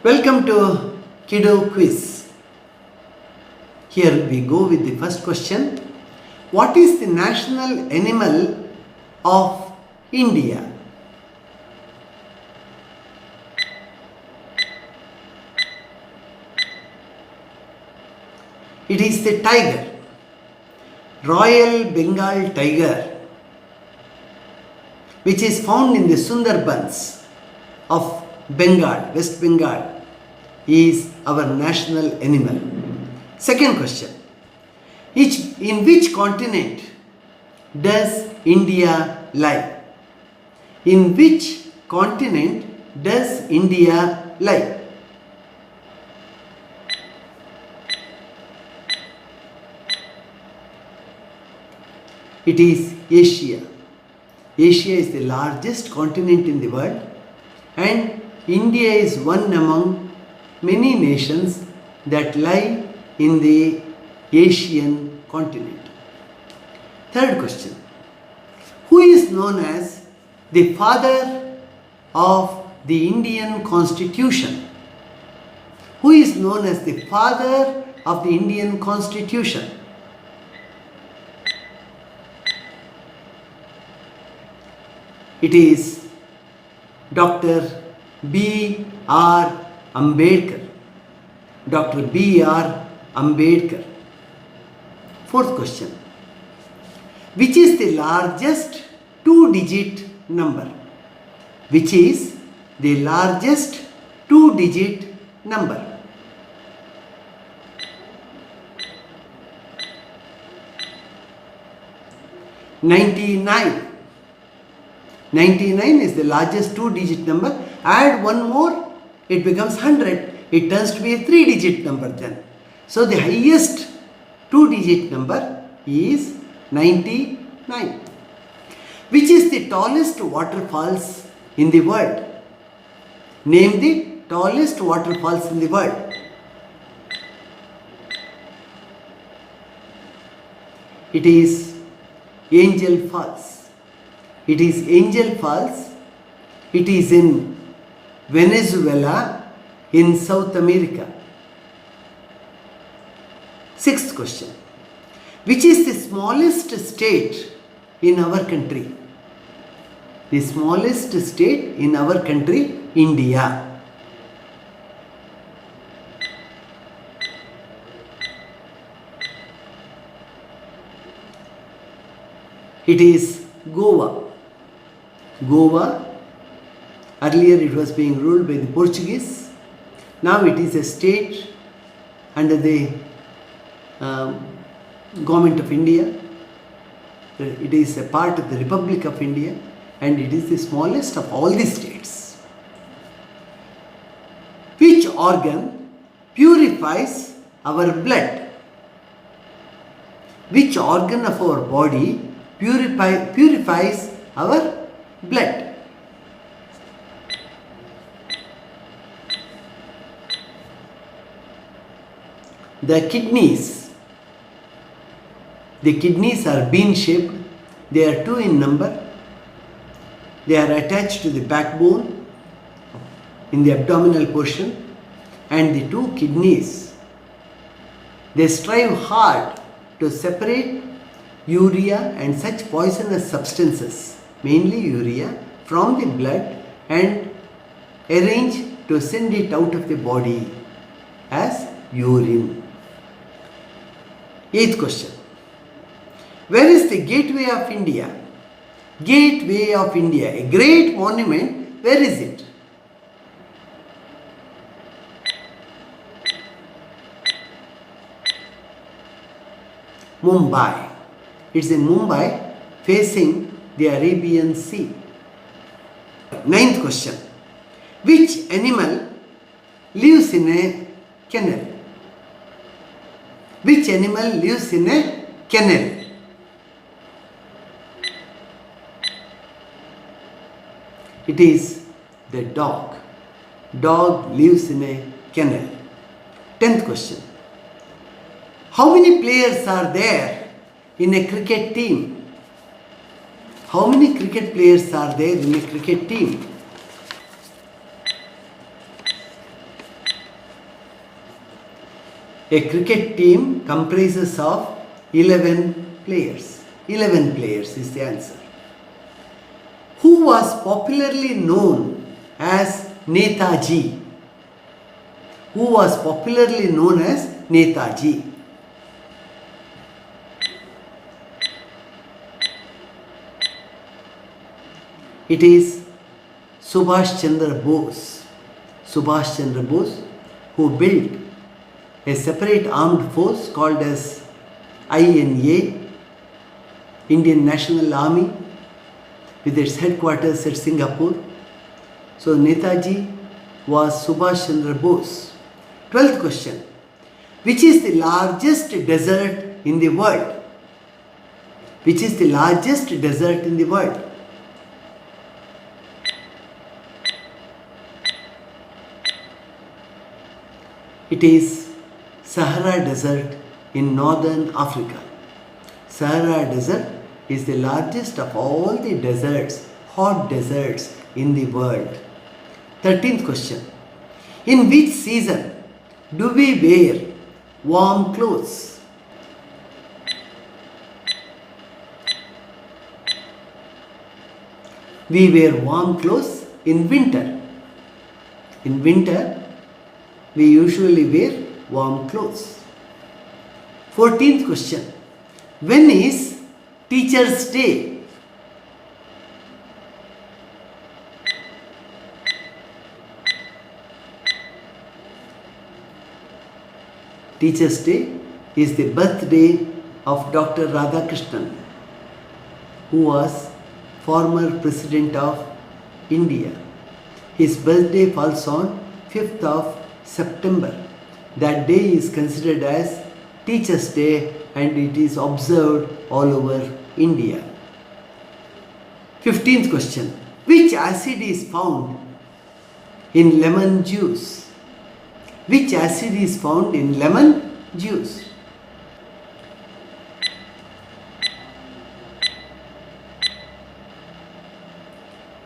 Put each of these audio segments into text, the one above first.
Welcome to Kiddo Quiz. Here we go with the first question. What is the national animal of India? It is the tiger, Royal Bengal tiger, which is found in the Sundarbans of Bengal, West Bengal, is our national animal. Second question. In which continent does India lie? In which continent does India lie? It is Asia. Asia is the largest continent in the world, and India is one among many nations that lie in the Asian continent. Third question. Who is known as the father of the Indian Constitution? Who is known as the father of the Indian Constitution? It is Dr. B.R. Ambedkar. Dr. B.R. Ambedkar. Fourth question. Which is the largest two-digit number? Which is the largest two-digit number? "99". 99 is the largest two-digit number. Add one more, it becomes 100. It turns to be a three-digit number then. So the highest two-digit number is 99. Which is the tallest waterfalls in the world? Name the tallest waterfalls in the world. It is Angel Falls. It is Angel Falls. It is in Venezuela in South America. Sixth question. Which is the smallest state in our country? The smallest state in our country, India. It is Goa. Goa, earlier it was being ruled by the Portuguese. Now it is a state under the government of India. It is a part of the Republic of India, and it is the smallest of all the states. Which organ purifies our blood? Which organ of our body purifies our blood? The kidneys. The kidneys are bean-shaped. They are two in number. They are attached to the backbone in the abdominal portion, and the two kidneys, they strive hard to separate urea and such poisonous substances, mainly urea, from the blood and arrange to send it out of the body as urine. Eighth question. Where is the Gateway of India? Gateway of India, a great monument. Where is it? Mumbai. It's in Mumbai, facing the Arabian Sea. Ninth question. Which animal lives in a kennel? Which animal lives in a kennel? It is the dog. Dog lives in a kennel. 10th question. How many players are there in a cricket team? How many cricket players are there in a cricket team? A cricket team comprises of 11 players. 11 players is the answer. Who was popularly known as Netaji? Who was popularly known as Netaji? It is Subhash Chandra Bose. Subhash Chandra Bose, who built a separate armed force called as INA, Indian National Army, with its headquarters at Singapore. So Netaji was Subhash Chandra Bose. 12th question. Which is the largest desert in the world? Which is the largest desert in the world? It is Sahara Desert in northern Africa. Sahara Desert is the largest of all the deserts, hot deserts in the world. 13th question. In which season do we wear warm clothes? We wear warm clothes in winter. In winter, we usually wear warm clothes. 14th question. When is Teacher's Day? Teacher's Day is the birthday of Dr. Radhakrishnan, who was former President of India. His birthday falls on 5th of September. That day is considered as Teacher's Day and it is observed all over India. 15th question. Which acid is found in lemon juice? Which acid is found in lemon juice?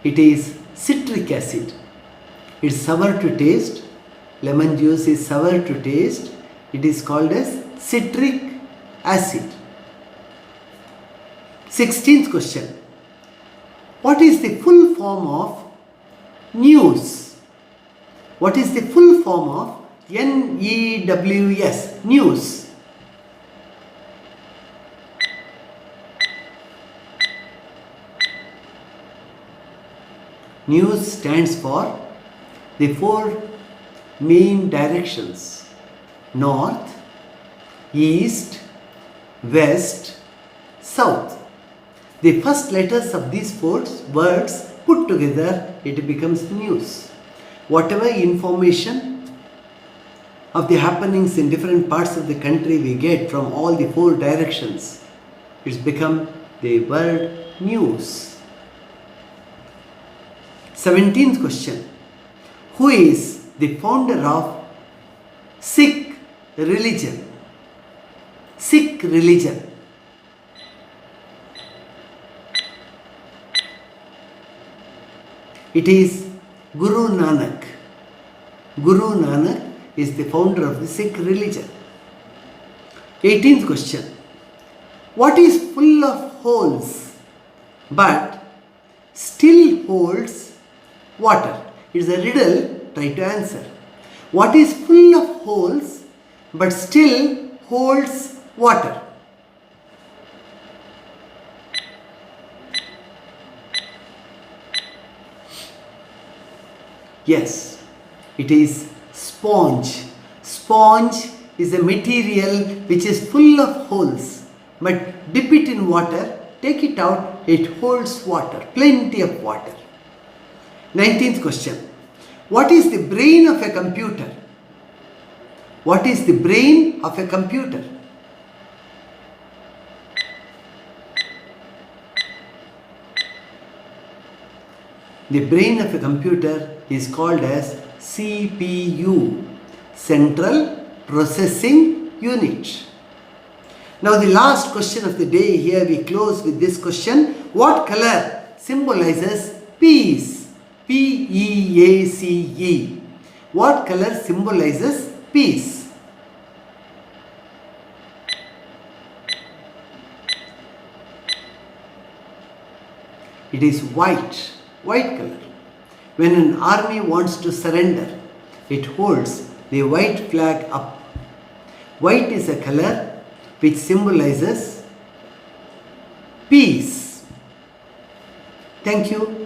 It is citric acid. It's sour to taste. Lemon juice is sour to taste. It is called as citric acid. 16th question. What is the full form of news? What is the full form of NEWS? News. News stands for the four main directions: north, east, west, south. The first letters of these four words put together, it becomes news. Whatever information of the happenings in different parts of the country we get from all the four directions, it's become the word news. 17th question. Who is the founder of Sikh religion? Sikh religion. It is Guru Nanak. Guru Nanak is the founder of the Sikh religion. 18th question. What is full of holes but still holds water? It's a riddle, try to answer. What is full of holes but still holds water? Yes, it is sponge. Sponge is a material which is full of holes, but dip it in water, take it out, it holds water, plenty of water. 19th question. What is the brain of a computer? What is the brain of a computer? The brain of a computer is called as CPU, Central Processing Unit. Now the last question of the day, here we close with this question. What color symbolizes peace? P-E-A-C-E. What color symbolizes peace? It is white, white color. When an army wants to surrender, it holds the white flag up. White is a color which symbolizes peace. Thank you.